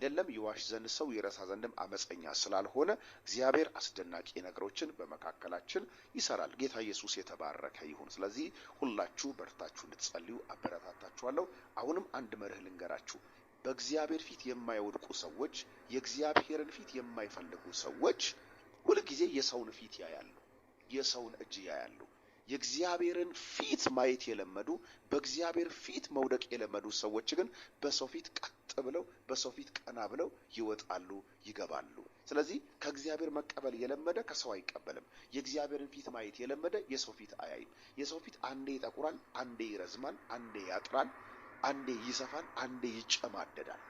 አይደለም ይዋሽ ዘንድ ሰው ይረሳ ዘንድም አመፀኛ ስላልሆነ እግዚአብሔር አስደናቂ ነገሮችን በመካከላችን ይሰራል። ጌታ ኢየሱስ የተባረከ ይሁን። ስለዚህ ሁላችሁ በርታችሁ እንድትጸልዩ አበረታታችኋለሁ። አሁንም አንድ መርህ ልንገራችሁ። በእግዚአብሔር ፊት የማይወድቁ ሰዎች፣ የእግዚአብሔርን ፊት የማይፈልጉ ሰዎች ሁልጊዜ የሰውን ፊት ያያሉ፣ የሰውን እጅ ያያሉ። የእግዚአብሔርን ፊት ማየት የለመዱ፣ በእግዚአብሔር ፊት መውደቅ የለመዱ ሰዎች ግን በሰው ፊት ቀጥ ብለው፣ በሰው ፊት ቀና ብለው ይወጣሉ፣ ይገባሉ። ስለዚህ ከእግዚአብሔር መቀበል የለመደ ከሰው አይቀበልም። የእግዚአብሔርን ፊት ማየት የለመደ የሰው ፊት አያይም። የሰው ፊት አንዴ ይጠቁራል፣ አንዴ ይረዝማል፣ አንዴ ያጥራል፣ አንዴ ይሰፋል፣ አንዴ ይጨማደዳል።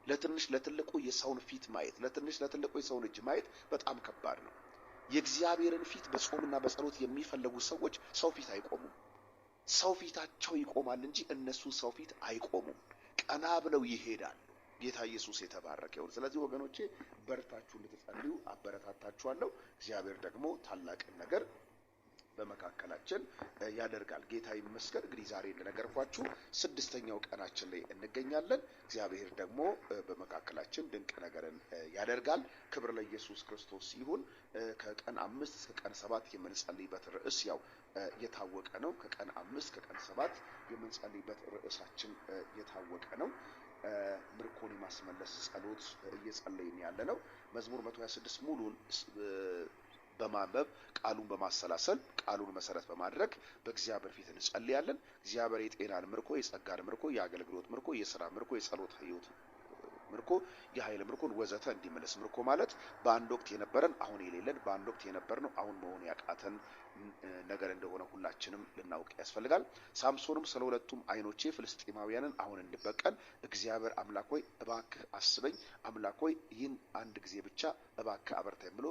ለትንሽ ለትልቁ የሰውን ፊት ማየት፣ ለትንሽ ለትልቁ የሰውን እጅ ማየት በጣም ከባድ ነው። የእግዚአብሔርን ፊት በጾምና በጸሎት የሚፈልጉ ሰዎች ሰው ፊት አይቆሙም። ሰው ፊታቸው ይቆማል እንጂ እነሱ ሰው ፊት አይቆሙም። ቀና ብለው ይሄዳሉ። ጌታ ኢየሱስ የተባረከ ይሁን። ስለዚህ ወገኖቼ በርታችሁ እንድትጸልዩ አበረታታችኋለሁ። እግዚአብሔር ደግሞ ታላቅን ነገር በመካከላችን ያደርጋል። ጌታ ይመስገን። እንግዲህ ዛሬ እንደነገርኳችሁ 6ኛው ቀናችን ላይ እንገኛለን። እግዚአብሔር ደግሞ በመካከላችን ድንቅ ነገርን ያደርጋል። ክብር ለኢየሱስ ክርስቶስ ይሁን። ከቀን 5 እስከ ቀን 7 የምንጸልይበት ርዕስ ያው የታወቀ ነው። ከቀን 5 እስከ ቀን 7 የምንጸልይበት ርዕሳችን የታወቀ ነው። ምርኮን የማስመለስ ጸሎት እየጸለይን ያለ ነው። መዝሙር 126 ሙሉን በማንበብ ቃሉን በማሰላሰል ቃሉን መሰረት በማድረግ በእግዚአብሔር ፊት እንጸልያለን። እግዚአብሔር የጤናን ምርኮ፣ የጸጋን ምርኮ፣ የአገልግሎት ምርኮ፣ የሥራ ምርኮ፣ የጸሎት ህይወት ምርኮ፣ የኃይል ምርኮን ወዘተ እንዲመለስ። ምርኮ ማለት በአንድ ወቅት የነበረን አሁን የሌለን፣ በአንድ ወቅት የነበርነው አሁን መሆን ያቃተን ነገር እንደሆነ ሁላችንም ልናውቅ ያስፈልጋል። ሳምሶንም ስለ ሁለቱም አይኖቼ ፍልስጤማውያንን አሁን እንድበቀል እግዚአብሔር አምላክ ሆይ እባክህ አስበኝ፣ አምላክ ሆይ ይህን አንድ ጊዜ ብቻ እባክህ አበርታኝ ብሎ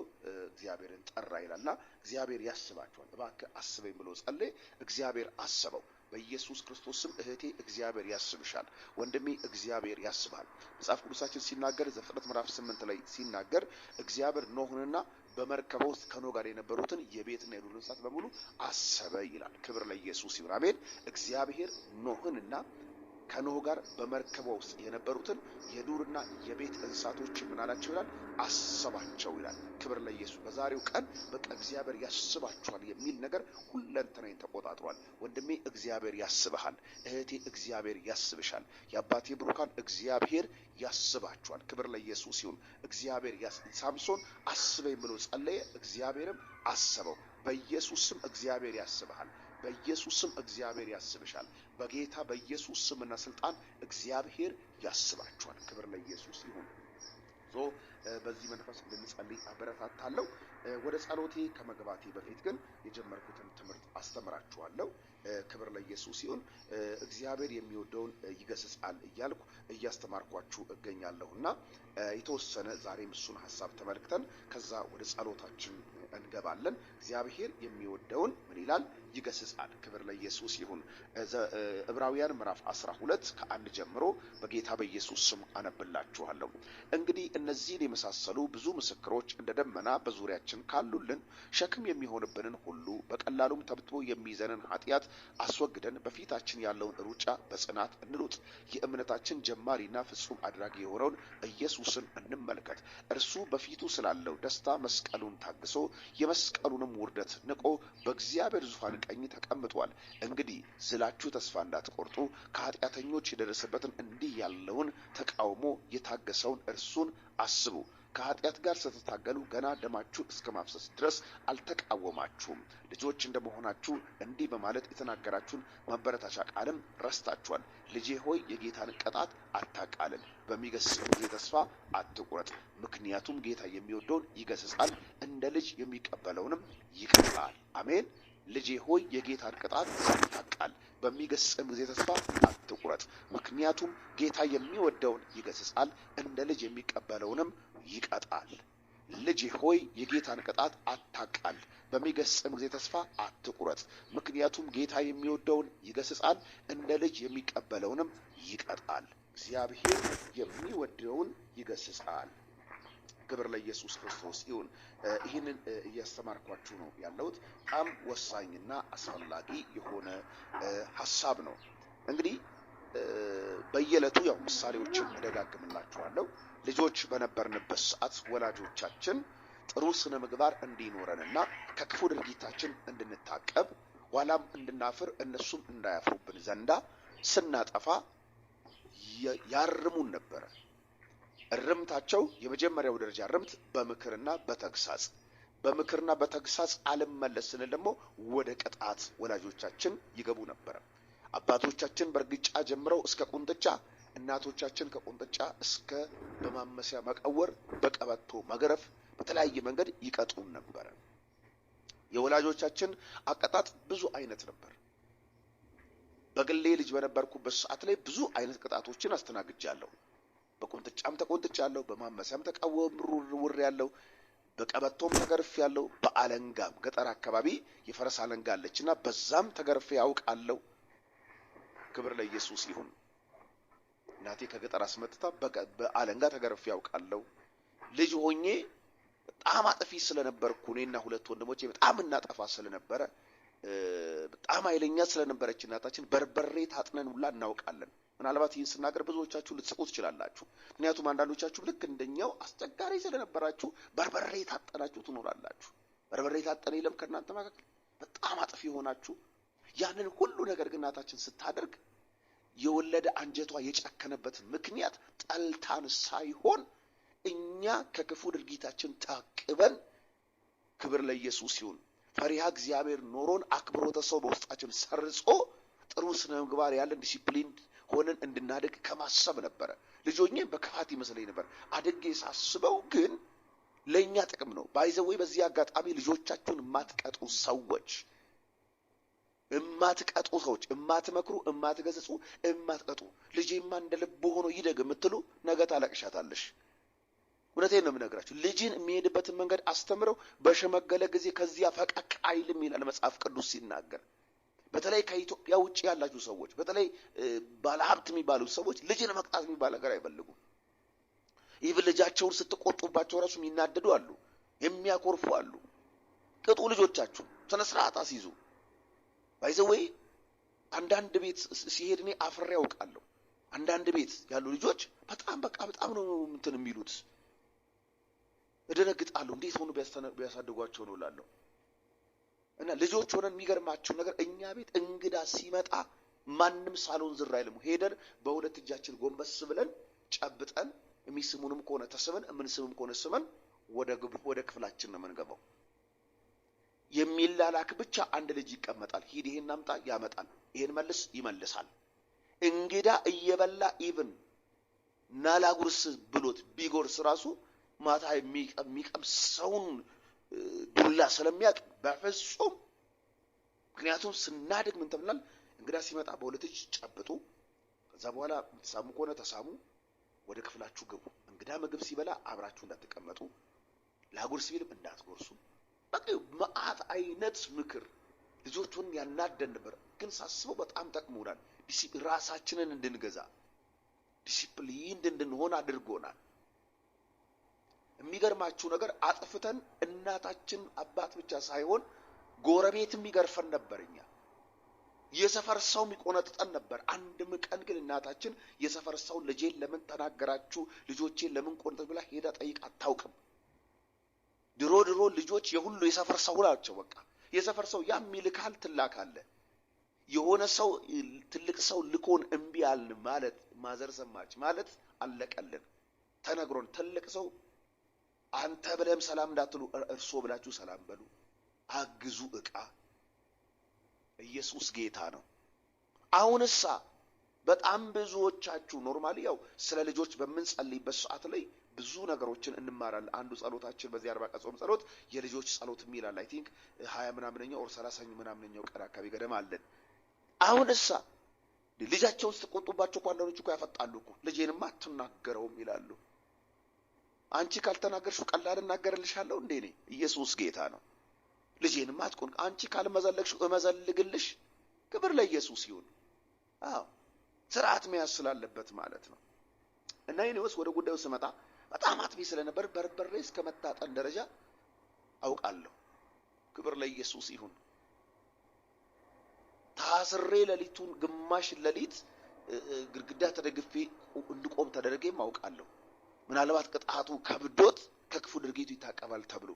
እግዚአብሔርን ጠራ ይላልና እግዚአብሔር ያስባቸዋል። እባክህ አስበኝ ብሎ ጸለየ፣ እግዚአብሔር አሰበው። በኢየሱስ ክርስቶስ ስም እህቴ እግዚአብሔር ያስብሻል፣ ወንድሜ እግዚአብሔር ያስባል። መጽሐፍ ቅዱሳችን ሲናገር ዘፍጥረት ምዕራፍ 8 ላይ ሲናገር እግዚአብሔር ኖህንና በመርከቧ ውስጥ ከኖህ ጋር የነበሩትን የቤትና የዱር እንስሳት በሙሉ አሰበ ይላል። ክብር ለኢየሱስ ይሁን፣ አሜን። እግዚአብሔር ኖህንና ከኖህ ጋር በመርከቧ ውስጥ የነበሩትን የዱርና የቤት እንስሳቶች ምን አላቸው ይላል? አሰባቸው ይላል። ክብር ለኢየሱስ። በዛሬው ቀን በቃ እግዚአብሔር ያስባችኋል የሚል ነገር ሁለንተናዬን ተቆጣጥሯል። ወንድሜ እግዚአብሔር ያስብሃል፣ እህቴ እግዚአብሔር ያስብሻል። የአባቴ ብሩካን እግዚአብሔር ያስባችኋል። ክብር ለኢየሱስ ይሁን። እግዚአብሔር ሳምሶን አስበኝ ብሎ ጸለየ፣ እግዚአብሔርም አሰበው። በኢየሱስ ስም እግዚአብሔር ያስብሃል፣ በኢየሱስ ስም እግዚአብሔር ያስብሻል። በጌታ በኢየሱስ ስምና ስልጣን እግዚአብሔር ያስባችኋል። ክብር ለኢየሱስ ይሁን። በዚህ መንፈስ እንድንጸልይ አበረታታለሁ። ወደ ጸሎቴ ከመግባቴ በፊት ግን የጀመርኩትን ትምህርት አስተምራችኋለሁ። ክብር ለኢየሱስ ይሁን። እግዚአብሔር የሚወደውን ይገስጻል እያልኩ እያስተማርኳችሁ እገኛለሁና የተወሰነ ዛሬም እሱን ሐሳብ ተመልክተን ከዛ ወደ ጸሎታችን እንገባለን። እግዚአብሔር የሚወደውን ምን ይላል? ይገስጻል። ክብር ለኢየሱስ ይሁን። ዕብራውያን ምዕራፍ 12 ከ1 ጀምሮ በጌታ በኢየሱስ ስም አነብላችኋለሁ። እንግዲህ እነዚህን የመሳሰሉ ብዙ ምስክሮች እንደ ደመና በዙሪያችን ካሉልን ሸክም የሚሆንብንን ሁሉ በቀላሉም ተብትቦ የሚይዘንን ኃጢአት አስወግደን በፊታችን ያለውን ሩጫ በጽናት እንሩጥ። የእምነታችን ጀማሪና ፍጹም አድራጊ የሆነውን ኢየሱስን እንመልከት። እርሱ በፊቱ ስላለው ደስታ መስቀሉን ታግሶ የመስቀሉንም ውርደት ንቆ በእግዚአብሔር ዙፋን ቀኝ ተቀምጧል። እንግዲህ ዝላችሁ ተስፋ እንዳትቆርጡ ከኃጢአተኞች የደረሰበትን እንዲህ ያለውን ተቃውሞ የታገሰውን እርሱን አስቡ። ከኃጢአት ጋር ስትታገሉ ገና ደማችሁ እስከ ማፍሰስ ድረስ አልተቃወማችሁም። ልጆች እንደመሆናችሁ እንዲህ በማለት የተናገራችሁን ማበረታቻ ቃልም ረስታችኋል። ልጄ ሆይ የጌታን ቅጣት አታቃልል፣ በሚገስጽ ጊዜ ተስፋ አትቁረጥ። ምክንያቱም ጌታ የሚወደውን ይገስጻል፣ እንደ ልጅ የሚቀበለውንም ይቀጣል። አሜን። ልጄ ሆይ የጌታን ቅጣት አታቃል፣ በሚገስጽም ጊዜ ተስፋ አትቁረጥ። ምክንያቱም ጌታ የሚወደውን ይገስጻል፣ እንደ ልጅ የሚቀበለውንም ይቀጣል። ልጄ ሆይ የጌታን ቅጣት አታቃል፣ በሚገስጽም ጊዜ ተስፋ አትቁረጥ። ምክንያቱም ጌታ የሚወደውን ይገስጻል፣ እንደ ልጅ የሚቀበለውንም ይቀጣል። እግዚአብሔር የሚወደውን ይገስጻል። ክብር ለኢየሱስ ክርስቶስ ይሁን። ይህንን እያስተማርኳችሁ ነው ያለሁት። በጣም ወሳኝና አስፈላጊ የሆነ ሐሳብ ነው። እንግዲህ በየዕለቱ ያው ምሳሌዎችን እደጋግምላችኋለሁ። ልጆች በነበርንበት ሰዓት ወላጆቻችን ጥሩ ስነ ምግባር እንዲኖረንና ከክፉ ድርጊታችን እንድንታቀብ ኋላም እንድናፍር እነሱም እንዳያፍሩብን ዘንዳ ስናጠፋ ያርሙን ነበረ። እርምታቸው የመጀመሪያው ደረጃ እርምት በምክርና በተግሳጽ፣ በምክርና በተግሳጽ አልመለስ ስንል ደግሞ ወደ ቅጣት ወላጆቻችን ይገቡ ነበረ። አባቶቻችን በእርግጫ ጀምረው እስከ ቁንጥጫ፣ እናቶቻችን ከቁንጥጫ እስከ በማመሲያ መቀወር፣ በቀበቶ መገረፍ፣ በተለያየ መንገድ ይቀጡን ነበረ። የወላጆቻችን አቀጣጥ ብዙ አይነት ነበር። በግሌ ልጅ በነበርኩበት ሰዓት ላይ ብዙ አይነት ቅጣቶችን አስተናግጃለሁ። በቁንጥጫም ተቆንጥጫለሁ፣ በማመሲያም ተቀውሬያለሁ፣ በቀበቶም ተገርፌያለሁ፣ በአለንጋም ገጠር አካባቢ የፈረስ አለንጋ አለችና በዛም ተገርፌ ያውቃለሁ። ክብር ለኢየሱስ ይሁን። እናቴ ከገጠር አስመጥታ በአለንጋ ተገርፌ ያውቃለሁ። ልጅ ሆኜ በጣም አጥፊ ስለነበርኩ እኔና ሁለት ወንድሞቼ በጣም እናጠፋ ስለነበረ በጣም ኃይለኛ ስለነበረች እናታችን በርበሬ ታጥነን ሁላ እናውቃለን። ምናልባት ይህን ስናገር ብዙዎቻችሁ ልትስቁ ትችላላችሁ። ምክንያቱም አንዳንዶቻችሁ ልክ እንደኛው አስቸጋሪ ስለነበራችሁ በርበሬ ታጠናችሁ ትኖራላችሁ። በርበሬ ታጠነ የለም ከእናንተ መካከል በጣም አጥፊ ሆናችሁ። ያንን ሁሉ ነገር ግን እናታችን ስታደርግ የወለደ አንጀቷ የጨከነበት ምክንያት ጠልታን ሳይሆን እኛ ከክፉ ድርጊታችን ታቅበን፣ ክብር ለኢየሱስ ይሁን፣ ፈሪሃ እግዚአብሔር ኖሮን አክብሮተ ሰው በውስጣችን ሰርጾ ጥሩ ስነ ምግባር ያለን ዲሲፕሊን ሆነን እንድናደግ ከማሰብ ነበረ። ልጆኜ በክፋት ይመስለኝ ነበር። አድጌ ሳስበው ግን ለኛ ጥቅም ነው። ባይዘወይ በዚህ አጋጣሚ ልጆቻችሁን የማትቀጡ ሰዎች፣ የማትመክሩ፣ የማትገስጹ፣ የማትቀጡ ልጄማ እንደልብ ሆኖ ይደግ የምትሉ ነገ ታለቅሻታለሽ። እውነቴን ነው የምነግራችሁ። ልጅን የሚሄድበትን መንገድ አስተምረው በሸመገለ ጊዜ ከዚያ ፈቀቅ አይልም ይላል መጽሐፍ ቅዱስ ሲናገር። በተለይ ከኢትዮጵያ ውጭ ያላችሁ ሰዎች፣ በተለይ ባለሀብት የሚባሉ ሰዎች ልጅን መቅጣት የሚባል ነገር አይፈልጉም። ይህ ልጃቸውን ስትቆጡባቸው ራሱ የሚናደዱ አሉ፣ የሚያኮርፉ አሉ። ቅጡ ልጆቻችሁ፣ ስነ ስርዓት አስይዙ። ባይዘወይ አንዳንድ ቤት ሲሄድ እኔ አፍሬ ያውቃለሁ። አንዳንድ ቤት ያሉ ልጆች በጣም ነው እንትን የሚሉት። እደነግጣለሁ። እንዴት ሆኖ ቢያሳድጓቸው ነው እላለሁ። እና ልጆች ሆነን የሚገርማችሁ ነገር እኛ ቤት እንግዳ ሲመጣ ማንም ሳሎን ዝር አይልም። ሄደን በሁለት እጃችን ጎንበስ ብለን ጨብጠን የሚስሙንም ከሆነ ተስመን የምንስምም ከሆነ ስመን ወደ ክፍላችን ነው የምንገባው። የሚላላክ ብቻ አንድ ልጅ ይቀመጣል። ሂድ ይሄን አምጣ ያመጣል፣ ይሄን መልስ ይመልሳል። እንግዳ እየበላ ኢቭን ናላጉርስ ብሎት ቢጎርስ ራሱ ማታ የሚቀምሰውን ዱላ ስለሚያውቅ በፍጹም። ምክንያቱም ስናድግ ምን ተብለናል? እንግዳ ሲመጣ በሁለት እጅ ጨብጡ፣ ከዛ በኋላ ተሳሙ ከሆነ ተሳሙ፣ ወደ ክፍላችሁ ግቡ። እንግዳ ምግብ ሲበላ አብራችሁ እንዳትቀመጡ፣ ላጉርስ ቢልም እንዳትጎርሱ። በቃ መዓት አይነት ምክር ልጆቹን ያናደን ነበር። ግን ሳስበው በጣም ጠቅሞናል። ራሳችንን እንድንገዛ ዲሲፕሊን እንድንሆን አድርጎናል። የሚገርማችሁ ነገር አጥፍተን እናታችን አባት ብቻ ሳይሆን ጎረቤትም ይገርፈን ነበርኛ። የሰፈር ሰው የሚቆነጥጠን ነበር። አንድም ቀን ግን እናታችን የሰፈር ሰው ልጄን ለምን ተናገራችሁ፣ ልጆቼን ለምን ቆንጠጥ ብላ ሄዳ ጠይቅ አታውቅም። ድሮ ልጆች የሁሉ የሰፈር ሰው ናቸው። በቃ የሰፈር ሰው ያም ይልካል፣ ትላካለ። የሆነ ሰው ትልቅ ሰው ልኮን እምቢ አልን ማለት ማዘር ሰማች ማለት አለቀልን። ተነግሮን ትልቅ ሰው አንተ ብለም ሰላም እንዳትሉ እርሶ ብላችሁ ሰላም በሉ፣ አግዙ ዕቃ። ኢየሱስ ጌታ ነው። አሁንሳ በጣም ብዙዎቻችሁ ኖርማሊ ያው ስለ ልጆች በምንጸልይበት ሰዓት ላይ ብዙ ነገሮችን እንማራለን። አንዱ ጸሎታችን በዚህ 40 ቀን ጾም ጸሎት የልጆች ጸሎት የሚላል አይ ቲንክ 20 ምናምንኛው ኦር 30 ምናምንኛው ቀን አካባቢ ገደማ አለን። አሁንሳ ልጃቸውን ስትቆጡባቸው እኮ አንዳንዶቹ እኮ ያፈጣሉ እኮ ልጄንማ አትናገረውም ይላሉ። አንቺ ካልተናገርሽው ቀላል እናገርልሻለሁ እንዴ ነኝ? ኢየሱስ ጌታ ነው። ልጄንማ አትቆን አንቺ ካልመዘለግሽው እመዘልግልሽ። ክብር ለኢየሱስ ይሁን። አዎ ስርዓት መያዝ ስላለበት ማለት ነው። እና እኔስ ወደ ጉዳዩ ስመጣ በጣም አጥቢ ስለነበር በርበሬ እስከ መታጠን ደረጃ አውቃለሁ። ክብር ለኢየሱስ ይሁን። ታስሬ ሌሊቱን ግማሽ ሌሊት ግድግዳ ተደግፌ እንድቆም ተደረገ ማውቃለሁ። ምናልባት ቅጣቱ ከብዶት ከክፉ ድርጊቱ ይታቀባል ተብሎ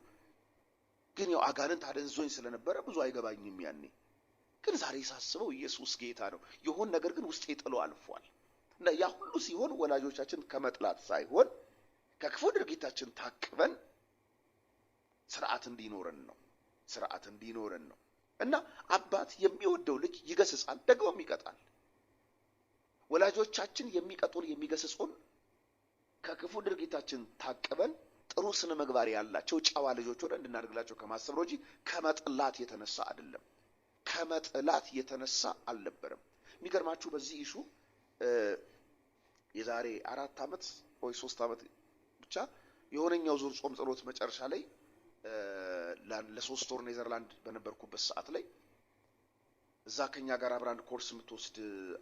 ግን ያው አጋንንት አደንዞኝ ስለነበረ ብዙ አይገባኝም ያኔ። ግን ዛሬ ሳስበው ኢየሱስ ጌታ ነው። የሆነ ነገር ግን ውስጤ ጥሎ አልፏል። እና ያ ሁሉ ሲሆን ወላጆቻችን ከመጥላት ሳይሆን ከክፉ ድርጊታችን ታቅበን ስርዓት እንዲኖረን ነው። እና አባት የሚወደው ልጅ ይገስጻል፣ ደግሞም ይቀጣል። ወላጆቻችን የሚገስጹን ከክፉ ድርጊታችን ታቅበን ጥሩ ስነ ምግባር ያላቸው ጨዋ ልጆች ሆነን እንድናድግላቸው ከማሰብ ነው እንጂ ከመጥላት የተነሳ አይደለም። ከመጥላት የተነሳ አልነበረም። የሚገርማችሁ በዚህ ኢሹ የዛሬ 4 ዓመት ወይ 3 ዓመት ብቻ የሆነኛው ዙር ጾም ጸሎት መጨረሻ ላይ ለ3 ወር ኔዘርላንድ በነበርኩበት ሰዓት ላይ እዛ ከኛ ጋር አብራን ኮርስ የምትወስድ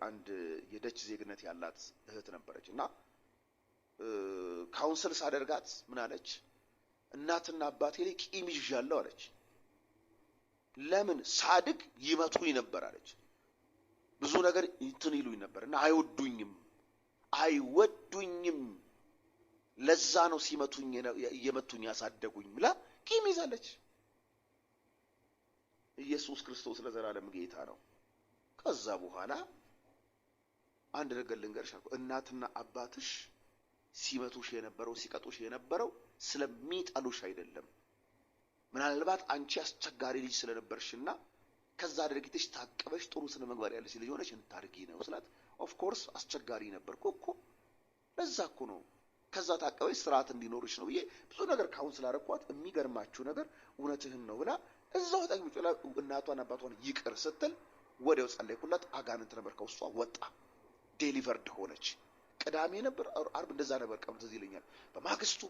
አንድ የደች ዜግነት ያላት እህት ነበረች እና ካውንስል ሳደርጋት ምን አለች? እናትና አባቴ ላይ ቂም ይዣለሁ አለች። ለምን? ሳድግ ይመቱኝ ነበር አለች። ብዙ ነገር እንትን ይሉኝ ነበርና አይወዱኝም። ለዛ ነው ሲመቱኝ የመቱኝ ያሳደጉኝ ብላ ቂም ይዛለች። ኢየሱስ ክርስቶስ ለዘላለም ጌታ ነው። ከዛ በኋላ አንድ ነገር ልንገርሽ አልኩ። እናትና አባትሽ ሲመቱሽ የነበረው ሲቀጡሽ የነበረው ስለሚጠሉሽ አይደለም። ምናልባት አንቺ አስቸጋሪ ልጅ ስለነበርሽና ከዛ ድርጊትሽ ታቀበሽ ጥሩ ስነ ምግባር ያለሽ ልጅ ሆነሽ እንታርጊ ነው ስላት ኦፍ ኮርስ አስቸጋሪ ነበርኩ እኮ ለዛ እኮ ነው ከዛ ታቀበሽ ስርዓት እንዲኖርሽ ነው ብዬ ብዙ ነገር ካውንስል አደረኳት። የሚገርማችሁ ነገር እውነትህን ነው ብላ እዛው ጠግብጭ ብላ እናቷን አባቷን ይቅር ስትል ወዲያው ጸለይኩላት። አጋንንት ነበር ከውስጧ ወጣ፣ ዴሊቨርድ ሆነች። ቅዳሜ ነበር አርብ እንደዛ ነበር ቀን ትዝ ይለኛል። በማግስቱ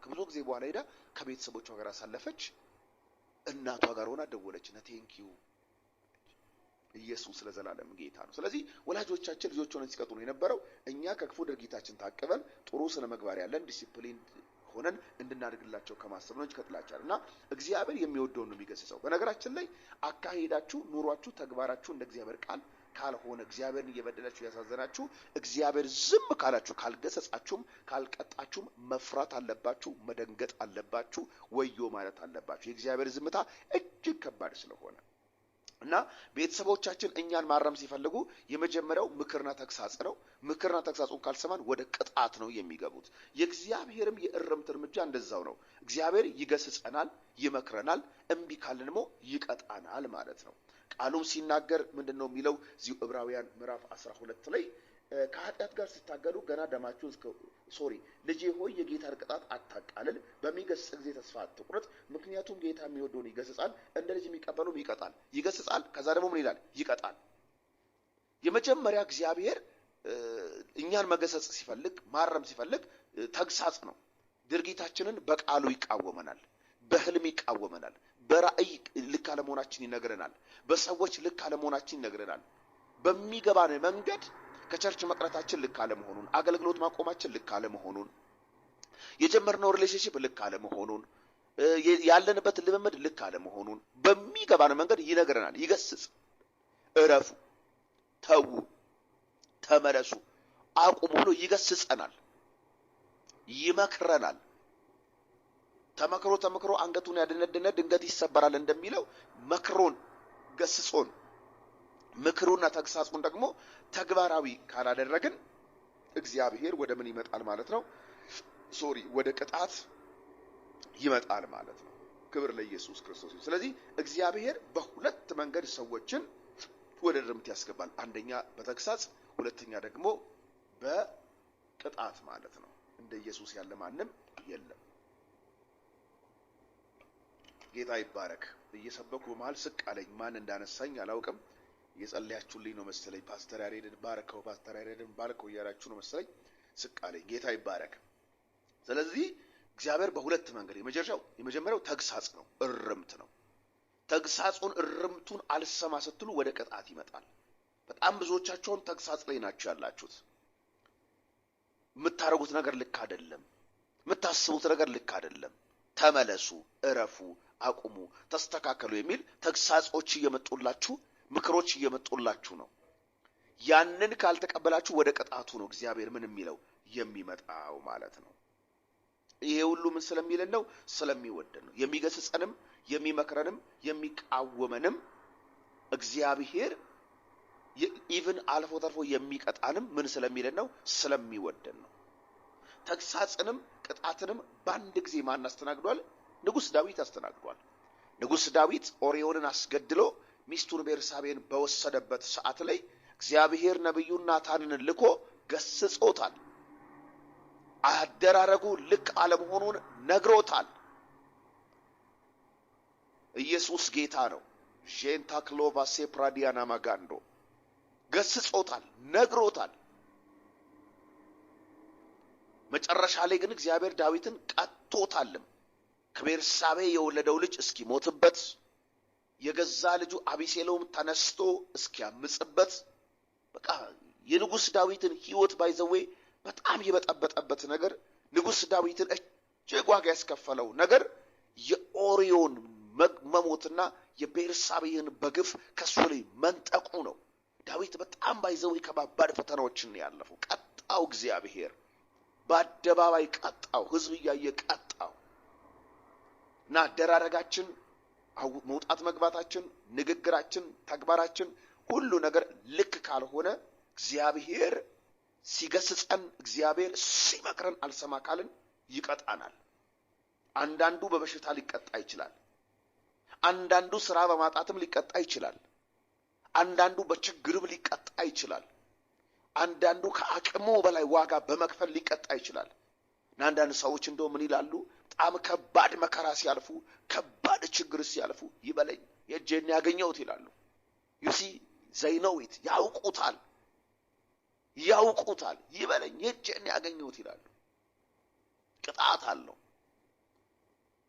ከብዙ ጊዜ በኋላ ሄዳ ከቤተሰቦቿ ጋር አሳለፈች። እናቷ ጋር ሆና ደወለች እና ቴንኪው ኢየሱስ ለዘላለም ጌታ ነው። ስለዚህ ወላጆቻችን ልጆች ሆነን ሲቀጡ ነው የነበረው። እኛ ከክፉ ድርጊታችን ታቅበን ጥሩ ስነ ምግባር ያለን ዲሲፕሊን ሆነን እንድናድግላቸው ከማሰብ ነው እንጂ ከጥላቻ እና እግዚአብሔር የሚወደውን ነው የሚገስጸው። በነገራችን ላይ አካሄዳችሁ፣ ኑሯችሁ፣ ተግባራችሁ እንደ እግዚአብሔር ቃል ካልሆነ እግዚአብሔርን እየበደላችሁ ያሳዘናችሁ እግዚአብሔር ዝም ካላችሁ ካልገሰጻችሁም ካልቀጣችሁም መፍራት አለባችሁ፣ መደንገጥ አለባችሁ፣ ወዮ ማለት አለባችሁ። የእግዚአብሔር ዝምታ እጅግ ከባድ ስለሆነ እና ቤተሰቦቻችን እኛን ማረም ሲፈልጉ የመጀመሪያው ምክርና ተግሳጽ ነው። ምክርና ተግሳጹን ካልሰማን ወደ ቅጣት ነው የሚገቡት። የእግዚአብሔርም የእርምት እርምጃ እንደዛው ነው። እግዚአብሔር ይገስጸናል፣ ይመክረናል፣ እምቢ ካልን ደግሞ ይቀጣናል ማለት ነው። ቃሉም ሲናገር ምንድነው የሚለው? እዚሁ ዕብራውያን ምዕራፍ 12 ላይ ከኃጢአት ጋር ሲታገሉ ገና ደማችሁን ልጄ ሆይ የጌታን ቅጣት አታቃልል፣ በሚገስጽ ጊዜ ተስፋ አትቁረጥ፣ ምክንያቱም ጌታ የሚወደውን ይገስጻል፣ እንደ ልጅ የሚቀበለውም ይቀጣል። ይገስጻል፣ ከዛ ደግሞ ምን ይላል? ይቀጣል። የመጀመሪያ እግዚአብሔር እኛን መገሰጽ ሲፈልግ ማረም ሲፈልግ ተግሳጽ ነው። ድርጊታችንን በቃሉ ይቃወመናል፣ በህልም ይቃወመናል፣ በራእይ ልክ አለመሆናችን ይነግረናል፣ በሰዎች ልክ አለመሆናችን ይነግረናል። በሚገባን መንገድ ከቸርች መቅረታችን ልክ አለመሆኑን፣ አገልግሎት ማቆማችን ልክ አለመሆኑን፣ የጀመርነው ሪሌሽንሺፕ ልክ አለመሆኑን፣ ያለንበት ልምምድ ልክ አለመሆኑን በሚገባን መንገድ ይነግረናል። ይገስጽ፣ እረፉ፣ ተዉ፣ ተመለሱ፣ አቁሙ ብሎ ይገስጸናል፣ ይመክረናል። ተመክሮ አንገቱን ያደነደነ ድንገት ይሰበራል እንደሚለው መክሮን ገስጾን ምክሩና ተግሳጹን ደግሞ ተግባራዊ ካላደረግን እግዚአብሔር ወደ ምን ይመጣል ማለት ነው? ወደ ቅጣት ይመጣል ማለት ነው። ክብር ለኢየሱስ ክርስቶስ። ስለዚህ እግዚአብሔር በሁለት መንገድ ሰዎችን ወደ እርምት ያስገባል። አንደኛ በተግሳጽ፣ ሁለተኛ ደግሞ በቅጣት ማለት ነው። እንደ ኢየሱስ ያለ ማንም የለም። ጌታ ይባረክ። እየሰበኩ በመሃል ስቅ አለኝ። ማን እንዳነሳኝ አላውቅም። የጸለያችሁልኝ ነው መሰለኝ። ፓስተር ያሬድን ባርከው፣ ፓስተር ያሬድን ባርከው እያላችሁ ነው መሰለኝ። ስቅ አለኝ። ጌታ ይባረክ። ስለዚህ እግዚአብሔር በሁለት መንገድ፣ የመጀመሪያው ተግሳጽ ነው፣ እርምት ነው። ተግሳጹን እርምቱን አልሰማ ስትሉ ወደ ቅጣት ይመጣል። በጣም ብዙዎቻችሁን ተግሳጽ ላይ ናችሁ ያላችሁት። የምታረጉት ነገር ልክ አይደለም፣ የምታስቡት ነገር ልክ አይደለም፣ ተመለሱ፣ እረፉ፣ አቁሙ፣ ተስተካከሉ የሚል ተግሳጾች እየመጡላችሁ፣ ምክሮች እየመጡላችሁ ነው። ያንን ካልተቀበላችሁ ወደ ቅጣቱ ነው እግዚአብሔር ምን የሚለው የሚመጣው ማለት ነው። ይሄ ሁሉ ምን ስለሚለን ነው? ስለሚወደን ነው። የሚገስጸንም የሚመክረንም የሚቃወመንም እግዚአብሔር ኢቭን አልፎ ተርፎ የሚቀጣንም ምን ስለሚለን ነው? ስለሚወደን ነው። ተግሳጽንም ቅጣትንም በአንድ ጊዜ ማን አስተናግዷል? ንጉሥ ዳዊት አስተናግዷል። ንጉሥ ዳዊት ኦርዮንን አስገድሎ ሚስቱን ቤርሳቤን በወሰደበት ሰዓት ላይ እግዚአብሔር ነብዩን ናታንን ልኮ ገስጾታል። አደራረጉ ልክ አለመሆኑን ነግሮታል። ኢየሱስ ጌታ ነው። ጄንታ ክሎቫ ሴፕራዲያና ማጋንዶ ገስጾታል፣ ነግሮታል። መጨረሻ ላይ ግን እግዚአብሔር ዳዊትን ቀጥቶታልም። ከቤርሳቤ የወለደው ልጅ እስኪሞትበት የገዛ ልጁ አቢሴሎም ተነስቶ እስኪያምጽበት በቃ የንጉሥ ዳዊትን ሕይወት ባይዘዌ በጣም የበጠበጠበት ነገር ንጉሥ ዳዊትን እጅግ ዋጋ ያስከፈለው ነገር የኦርዮን መሞትና የቤርሳቤህን በግፍ ከሱ ላይ መንጠቁ ነው። ዳዊት በጣም ባይዘዌ ከባባድ ፈተናዎችን ያለፈው ቀጣው እግዚአብሔር በአደባባይ ቀጣው፣ ህዝብ እያየ ቀጣው። እና አደራረጋችን፣ መውጣት መግባታችን፣ ንግግራችን፣ ተግባራችን ሁሉ ነገር ልክ ካልሆነ እግዚአብሔር ሲገስጸን፣ እግዚአብሔር ሲመክረን አልሰማ ካልን ይቀጣናል። አንዳንዱ በበሽታ ሊቀጣ ይችላል። አንዳንዱ ስራ በማጣትም ሊቀጣ ይችላል። አንዳንዱ በችግርም ሊቀጣ ይችላል። አንዳንዱ ከአቅሙ በላይ ዋጋ በመክፈል ሊቀጣ ይችላል። አንዳንድ ሰዎች እንደው ምን ይላሉ? በጣም ከባድ መከራ ሲያልፉ፣ ከባድ ችግር ሲያልፉ ይበለኝ የእጄን ያገኘሁት ይላሉ። ዩሲ they know it ያውቁታል። ይበለኝ የእጄን ያገኘሁት ይላሉ። ቅጣት አለው።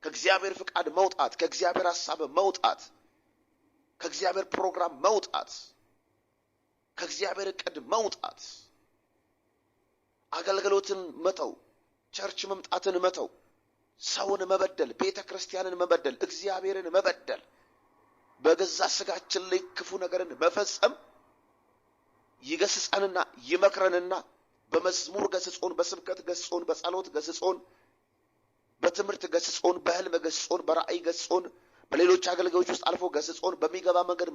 ከእግዚአብሔር ፍቃድ መውጣት፣ ከእግዚአብሔር ሐሳብ መውጣት፣ ከእግዚአብሔር ፕሮግራም መውጣት፣ ከእግዚአብሔር ዕቅድ መውጣት፣ አገልግሎትን መተው፣ ቸርች መምጣትን መተው፣ ሰውን መበደል፣ ቤተ ክርስቲያንን መበደል፣ እግዚአብሔርን መበደል፣ በገዛ ስጋችን ላይ ክፉ ነገርን መፈጸም ይገስጸንና ይመክረንና በመዝሙር ገስጾን፣ በስብከት ገስጾን፣ በጸሎት ገስጾን፣ በትምህርት ገስጾን፣ በህልም ገስጾን፣ በራእይ ገስጾን፣ በሌሎች አገልጋዮች ውስጥ አልፎ ገስጾን፣ በሚገባ መንገድ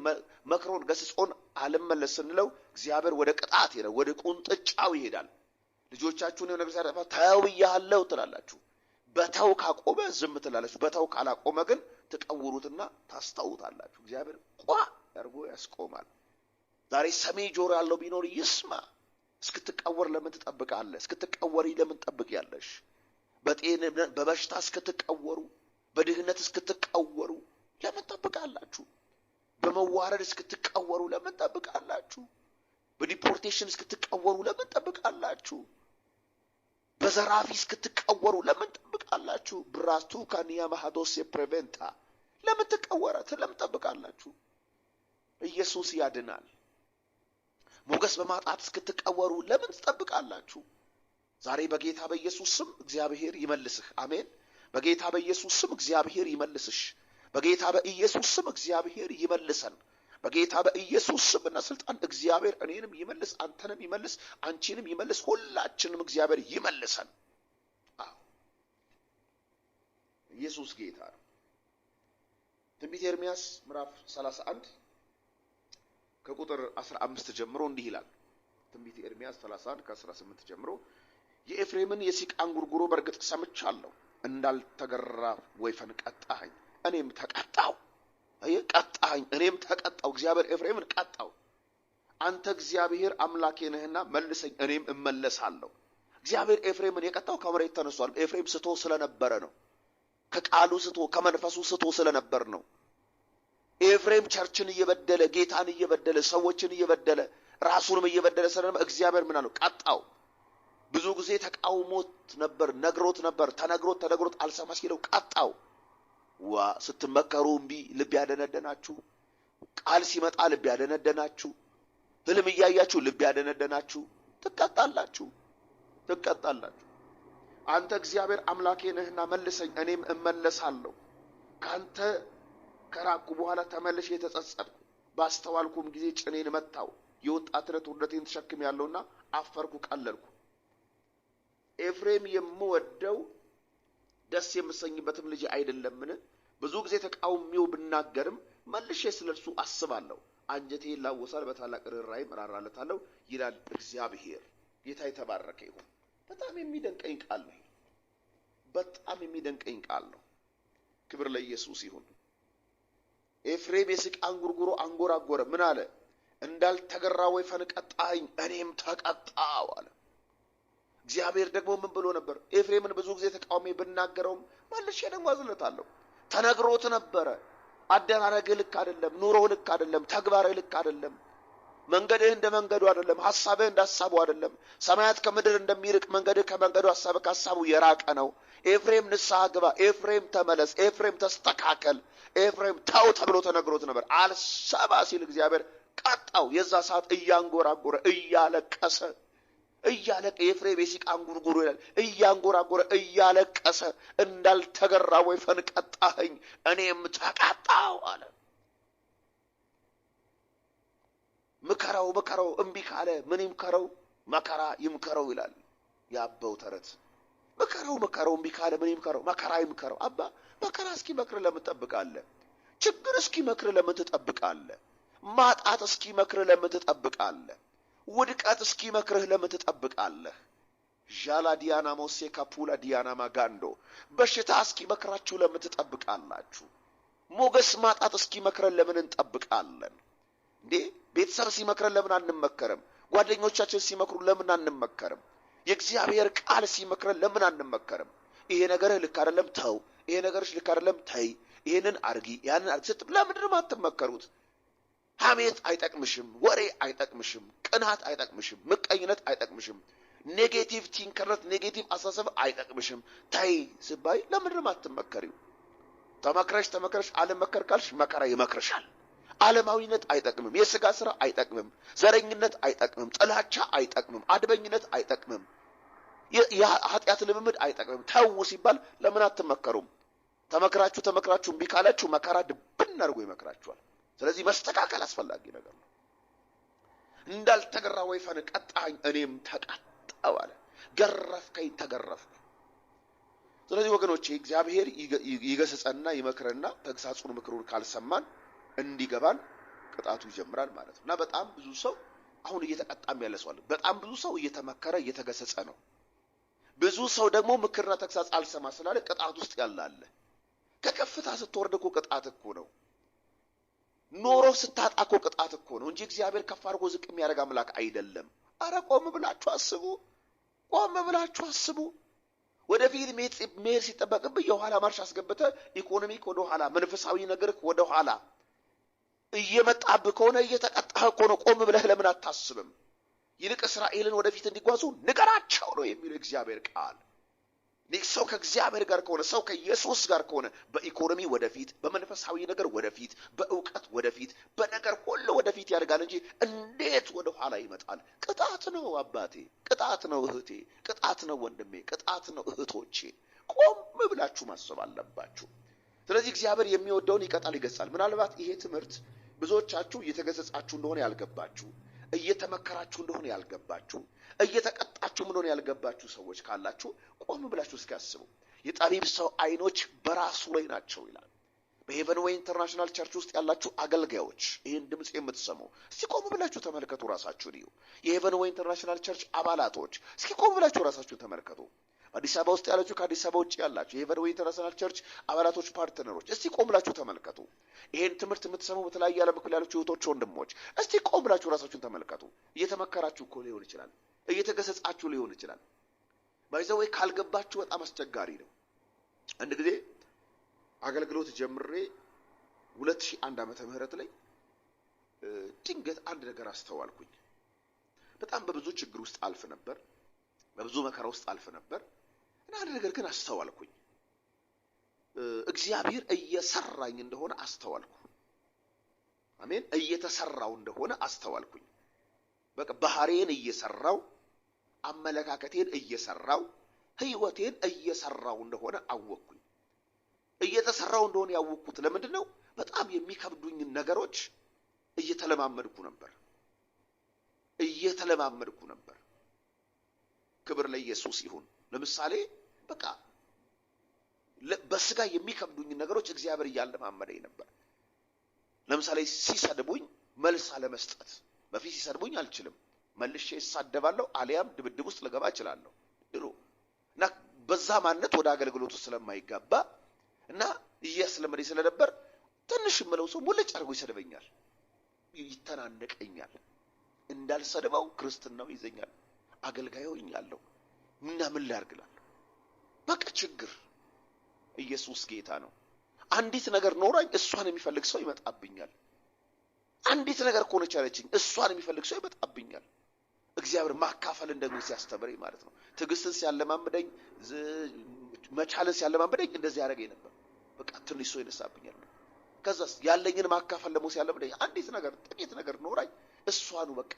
መክሮን ገስጾን አልመለስ ስንለው እግዚአብሔር ወደ ቅጣት ይሄዳል፣ ወደ ቁንጥጫው ይሄዳል። ልጆቻችሁን የሆነ ነገር ሲያጠፋ ተው ብያለሁ ትላላችሁ። በተው ካቆመ ዝም ትላላችሁ። በተው ካላቆመ ግን ትቀውሩትና ታስታውታላችሁ። እግዚአብሔር ቋ ያርጎ ያስቆማል። ዛሬ ሰሚ ጆሮ ያለው ቢኖር ይስማ። እስክትቀወር ለምን ትጠብቃለህ? እስክትቀወሪ ለምን ትጠብቂያለሽ? በበሽታ እስክትቀወሩ፣ በድህነት እስክትቀወሩ ለምን ትጠብቃላችሁ? በመዋረድ እስክትቀወሩ ለምን ትጠብቃላችሁ? በዲፖርቴሽን እስክትቀወሩ ለምን ትጠብቃላችሁ? በዘራፊ እስክትቀወሩ ለምን ትጠብቃላችሁ? ብራቱ ካኒያ ማሃዶስ የፕሬቬንታ ለምን ትጠብቃላችሁ? ኢየሱስ ያድናል። ሞገስ በማጣት እስክትቀወሩ ለምን ትጠብቃላችሁ? ዛሬ በጌታ በኢየሱስ ስም እግዚአብሔር ይመልስህ። አሜን። በጌታ በኢየሱስ ስም እግዚአብሔር ይመልስሽ። በጌታ በኢየሱስ ስም እግዚአብሔር ይመልሰን። በጌታ በኢየሱስ ስምና ስልጣን እግዚአብሔር እኔንም ይመልስ፣ አንተንም ይመልስ፣ አንቺንም ይመልስ፣ ሁላችንም እግዚአብሔር ይመልሰን። አዎ ኢየሱስ ጌታ ነው። ትንቢተ ኤርምያስ ምዕራፍ 31 ከቁጥር 15 ጀምሮ እንዲህ ይላል። ትንቢተ ኤርምያስ 31 ከ18 ጀምሮ የኤፍሬምን የሲቃን ጉርጉሮ በርግጥ ሰምቻለሁ። እንዳልተገራ ወይፈን ቀጣኸኝ፣ እኔም ተቀጣው። ቀጣኸኝ፣ እኔም ተቀጣው። እግዚአብሔር ኤፍሬምን ቀጣው። አንተ እግዚአብሔር አምላኬ ነህና መልሰኝ፣ እኔም እመለሳለሁ። እግዚአብሔር ኤፍሬምን የቀጣው ከመሬት ተነስቷል። ኤፍሬም ስቶ ስለነበረ ነው። ከቃሉ ስቶ፣ ከመንፈሱ ስቶ ስለነበር ነው። ኤፍሬም ቸርችን እየበደለ፣ ጌታን እየበደለ፣ ሰዎችን እየበደለ፣ ራሱንም እየበደለ ስለነበር እግዚአብሔር ምን አለው? ቀጣው። ብዙ ጊዜ ተቃውሞት ነበር፣ ነግሮት ነበር፣ ተነግሮት አልሰማ ሲለው ቀጣው። ስትመከሩ እምቢ፣ ልብ ያደነደናችሁ፣ ቃል ሲመጣ ልብ ያደነደናችሁ፣ ህልም እያያችሁ ልብ ያደነደናችሁ ትቀጣላችሁ። አንተ እግዚአብሔር አምላኬ ነህና መልሰኝ፣ እኔም እመለሳለሁ። ካንተ ከራቅኩ በኋላ ተመልሼ የተጸጸትኩ፣ ባስተዋልኩም ጊዜ ጭኔን መታው፣ የወጣትነት ውርደቴን ተሸክሜያለሁና አፈርኩ ቀለልኩ። ኤፍሬም የምወደው ደስ የምሰኝበትም ልጅ አይደለምን? ብዙ ጊዜ ተቃውሜው ብናገርም መልሼ ስለርሱ አስባለሁ። አንጀቴ ይላወሳል፣ በታላቅ ርኅራኄ እራራለታለሁ ይላል እግዚአብሔር። ጌታ የተባረከ ይሁን። በጣም የሚደንቀኝ ቃል ነው። በጣም የሚደንቀኝ ቃል ነው። ክብር ለኢየሱስ ይሁን። ኤፍሬም የስቃይ አንጉርጉሮ አንጎራጎረ። ምን አለ? እንዳልተገራ ወይፈን ቀጣኸኝ፣ እኔም ተቀጣሁ አለ። እግዚአብሔር ደግሞ ምን ብሎ ነበር? ኤፍሬምን ብዙ ጊዜ ተቃውሜ ብናገረውም መልሼ ደግሞ አዝለታለሁ። ተነግሮት ነበረ። አደራረግህ ልክ አይደለም፣ ኑሮህ ልክ አይደለም፣ ተግባርህ ልክ አይደለም፣ መንገድህ እንደ መንገዱ አይደለም፣ ሐሳብህ እንደ ሐሳቡ አይደለም። ሰማያት ከምድር እንደሚርቅ መንገድህ ከመንገዱ፣ ሐሳብህ ከሐሳቡ የራቀ ነው። ኤፍሬም ንስሐ ግባ፣ ኤፍሬም ተመለስ፣ ኤፍሬም ተስተካከል፣ ኤፍሬም ተው ተብሎ ተነግሮት ነበር። አልሰማ ሲል እግዚአብሔር ቀጣው። የዛ ሰዓት እያንጎራጎረ እያለቀሰ ኤፍሬም የሲቃ አንጉርጉሮ ይላል። እያንጎራጎረ እያለቀሰ እንዳልተገራ ወይፈን ቀጣኸኝ፣ እኔም ተቀጣሁ አለ። ምከረው እምቢ ካለ ምን ይምከረው? መከራ ይምከረው ይላል የአበው ተረት። ምከረው እምቢ ካለ ምን ይምከረው? መከራ ይምከረው። አባ መከራ እስኪ መክር ለምን ትጠብቃለህ? ችግር እስኪ መክር ለምን ትጠብቃለህ? ማጣት እስኪ መክር ለምን ትጠብቃለህ? ውድቀት እስኪ መክርህ ለምን ትጠብቃለህ? ዣላ ዲያና ሞሴ ካፑላ ዲያና ማጋንዶ በሽታ እስኪ መክራችሁ ለምን ትጠብቃላችሁ? ሞገስ ማጣት እስኪ መክረን ለምን እንጠብቃለን? እንዴ ቤተሰብ ሲመክረን ለምን አንመከርም? ጓደኞቻችን ሲመክሩ ለምን አንመከርም? የእግዚአብሔር ቃል ሲመክረን ለምን አንመከርም? ይሄ ነገርህ ልክ አይደለም ተው፣ ይሄ ነገርሽ ልክ አይደለም ተይ፣ ይሄንን አርጊ ያንን አርጊ ስትል ለምንድን ነው የማትመከሩት? ሐሜት አይጠቅምሽም፣ ወሬ አይጠቅምሽም፣ ቅናት አይጠቅምሽም፣ ምቀኝነት አይጠቅምሽም፣ ኔጌቲቭ ቲንከርነት ኔጌቲቭ አሳሰብ አይጠቅምሽም። ተይ ሲባይ ለምንድን ነው የማትመከሪው? ተመክረሽ አልመከር ካልሽ መከራ ይመክርሻል። ዓለማዊነት አይጠቅምም፣ የሥጋ ሥራ አይጠቅምም፣ ዘረኝነት አይጠቅምም፣ ጥላቻ አይጠቅምም፣ አድበኝነት አይጠቅምም፣ የኃጢአት ልምምድ አይጠቅምም። ተው ሲባል ለምን አትመከሩም? ተመክራችሁ እምቢ ካላችሁ መከራ ድብን አድርጎ ይመክራችኋል። ስለዚህ መስተካከል አስፈላጊ ነገር ነው። እንዳልተገራ ወይፈን ቀጣኸኝ፣ እኔም ተቀጣሁ አለ። ገረፍከኝ፣ ተገረፍኩ። ስለዚህ ወገኖቼ እግዚአብሔር ይገስጸንና ይመክረንና ተግሳጹን ምክሩን ካልሰማን እንዲገባን ቅጣቱ ይጀምራል ማለት ነው። እና በጣም ብዙ ሰው አሁን እየተቀጣም ያለ ሰው አለ። በጣም ብዙ ሰው እየተመከረ እየተገሰጸ ነው። ብዙ ሰው ደግሞ ምክርና ተግሳጽ አልሰማ ስላለ ቅጣት ውስጥ ያላለ። ከከፍታ ስትወርድ እኮ ቅጣት እኮ ነው። ኖሮ ስታጣ እኮ ቅጣት እኮ ነው እንጂ እግዚአብሔር ከፍ አድርጎ ዝቅ የሚያደርግ አምላክ አይደለም። አረ ቆም ብላችሁ አስቡ። ወደፊት መሄድ ሲጠበቅብህ የኋላ ማርሽ አስገብተህ ኢኮኖሚክ ወደ ኋላ፣ መንፈሳዊ ነገርክ ወደ ኋላ እየመጣብህ ከሆነ እየተቀጣህ እኮ ነው። ቆም ብለህ ለምን አታስብም? ይልቅ እስራኤልን ወደፊት እንዲጓዙ ንገራቸው ነው የሚለው እግዚአብሔር ቃል። ሰው ከእግዚአብሔር ጋር ከሆነ፣ ሰው ከኢየሱስ ጋር ከሆነ በኢኮኖሚ ወደፊት፣ በመንፈሳዊ ነገር ወደፊት፣ በእውቀት ወደፊት፣ በነገር ሁሉ ወደፊት ያደርጋል እንጂ እንዴት ወደ ኋላ ይመጣል? ቅጣት ነው አባቴ፣ ቅጣት ነው እህቴ፣ ቅጣት ነው ወንድሜ፣ ቅጣት ነው እህቶቼ። ቆም ብላችሁ ማሰብ አለባችሁ። ስለዚህ እግዚአብሔር የሚወደውን ይቀጣል፣ ይገሳል። ምናልባት ይሄ ትምህርት ብዙዎቻችሁ እየተገሰጻችሁ እንደሆነ ያልገባችሁ፣ እየተመከራችሁ እንደሆነ ያልገባችሁ፣ እየተቀጣችሁ እንደሆነ ያልገባችሁ ሰዎች ካላችሁ ቆም ብላችሁ እስኪ አስቡ። የጠቢብ ሰው አይኖች በራሱ ላይ ናቸው ይላል። በሄቨን ዌይ ኢንተርናሽናል ቸርች ውስጥ ያላችሁ አገልጋዮች ይህን ድምፅ የምትሰሙ እስኪ ቆም ብላችሁ ተመልከቱ፣ ራሳችሁን እዩ። የሄቨን ዌይ ኢንተርናሽናል ቸርች አባላቶች እስኪ ቆም ብላችሁ ራሳችሁን ተመልከቱ። አዲስ አበባ ውስጥ ያላችሁ፣ ከአዲስ አበባ ውጭ ያላችሁ የሄቨን ዌይ ኢንተርናሽናል ቸርች አባላቶች፣ ፓርትነሮች እስቲ ቆም ብላችሁ ተመልከቱ። ይሄን ትምህርት የምትሰሙ በተለያየ ዓለም ክፍል ያላችሁ እህቶች፣ ወንድሞች እስቲ ቆም ብላችሁ ራሳችሁን ተመልከቱ። እየተመከራችሁ እኮ ሊሆን ይችላል፣ እየተገሰጻችሁ ሊሆን ይችላል። ባይዘው ካልገባችሁ በጣም አስቸጋሪ ነው። አንድ ጊዜ አገልግሎት ጀምሬ 2001 ዓመተ ምህረት ላይ ድንገት አንድ ነገር አስተዋልኩኝ። በጣም በብዙ ችግር ውስጥ አልፍ ነበር፣ በብዙ መከራ ውስጥ አልፍ ነበር። እና አንድ ነገር ግን አስተዋልኩኝ። እግዚአብሔር እየሰራኝ እንደሆነ አስተዋልኩ። አሜን። እየተሰራው እንደሆነ አስተዋልኩኝ። በቃ ባህሪዬን እየሰራው፣ አመለካከቴን እየሰራው፣ ህይወቴን እየሰራው እንደሆነ አወቅኩኝ። እየተሰራው እንደሆነ ያወቅኩት ለምንድን ነው? በጣም የሚከብዱኝ ነገሮች እየተለማመድኩ ነበር። እየተለማመድኩ ነበር። ክብር ለኢየሱስ ይሁን። ለምሳሌ በቃ በስጋ የሚከብዱኝ ነገሮች እግዚአብሔር እያለማመደኝ ነበር። ለምሳሌ ሲሰድቡኝ መልስ አለመስጠት። በፊት ሲሰድቡኝ አልችልም፣ መልሼ እሳደባለሁ፣ አሊያም ድብድብ ውስጥ ልገባ እችላለሁ ድሮ እና በዛ ማንነት ወደ አገልግሎቱ ስለማይገባ እና እያስለመደኝ ስለነበር ትንሽ የምለው ሰው ሙልጭ አድርጎ ይሰድበኛል፣ ይተናነቀኛል። እንዳልሰድበው ክርስትናው ይዘኛል፣ አገልጋዩ ሆኛለሁ እና ምን ላድርግላለሁ? በቃ ችግር። ኢየሱስ ጌታ ነው። አንዲት ነገር ኖራኝ እሷን የሚፈልግ ሰው ይመጣብኛል። አንዲት ነገር ከሆነች ያለችኝ እሷን የሚፈልግ ሰው ይመጣብኛል። እግዚአብሔር ማካፈልን ደግሞ ሲያስተምረኝ ማለት ነው። ትዕግስትን ሲያለማምደኝ፣ መቻልን ሲያለማምደኝ እንደዚህ ያደርገኝ ነበር። በቃ ትንሽ ሰው ይነሳብኛል። ከዛስ ያለኝን ማካፈል ደግሞ ሲያለማምደኝ አንዲት ነገር ጥቂት ነገር ኖራኝ እሷኑ በቃ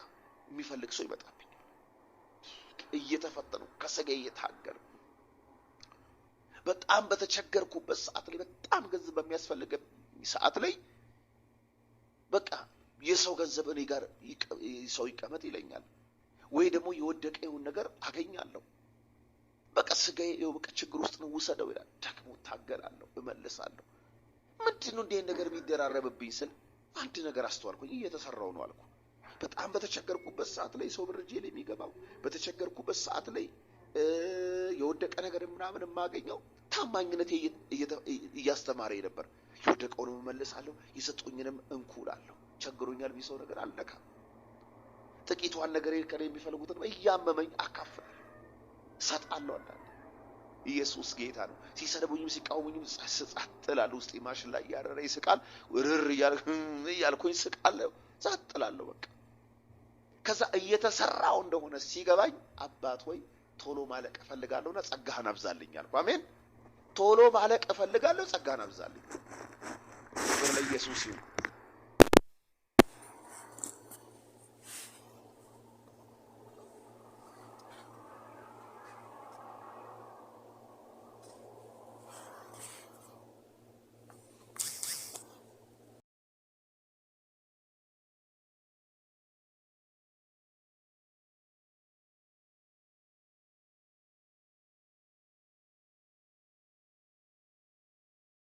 የሚፈልግ ሰው ይመጣብኛል። እየተፈተኑ ከሰጋ እየታገሉ በጣም በተቸገርኩበት ሰዓት ላይ በጣም ገንዘብ በሚያስፈልግ ሰዓት ላይ በቃ የሰው ገንዘብ እኔ ጋር ሰው ይቀመጥ ይለኛል፣ ወይ ደግሞ የወደቀውን ነገር አገኛለሁ። በቃ ስጋዬ በቃ ችግር ውስጥ ነው ውሰደው ይላል። ደግሞ ታገላለሁ፣ እመልሳለሁ። ምንድነው እንዲህ ነገር የሚደራረብብኝ ስል አንድ ነገር አስተዋልኩኝ። እየተሰራው ነው አልኩ። በጣም በተቸገርኩበት ሰዓት ላይ ሰው ብርጄ ላይ የሚገባው፣ በተቸገርኩበት ሰዓት ላይ የወደቀ ነገር ምናምን የማገኘው ታማኝነቴ እያስተማረኝ ነበር። የወደቀውንም እመልሳለሁ፣ የሰጡኝንም እንኩላለሁ። ቸግሮኛል ቢሰው ነገር አልነካም። ጥቂቷን ነገር ከኔ የሚፈልጉትን እያመመኝ አካፍላለሁ፣ ሰጣለሁ። አንዳንዴ ኢየሱስ ጌታ ነው። ሲሰድቡኝም ሲቃወሙኝም ጸጥ እላለሁ። ውስጤ ማሽን ላይ ያረረ ይስቃል። ውርር እያልኩኝ ስቃለሁ፣ ጸጥ እላለሁ በቃ። ከዛ እየተሰራው እንደሆነ ሲገባኝ አባት ሆይ ቶሎ ማለቅ እፈልጋለሁና ጸጋህን አብዛልኝ አልኩ። አሜን። ቶሎ ማለቅ እፈልጋለሁ፣ ጸጋህን አብዛልኝ። ክብር ለኢየሱስ ይሁን።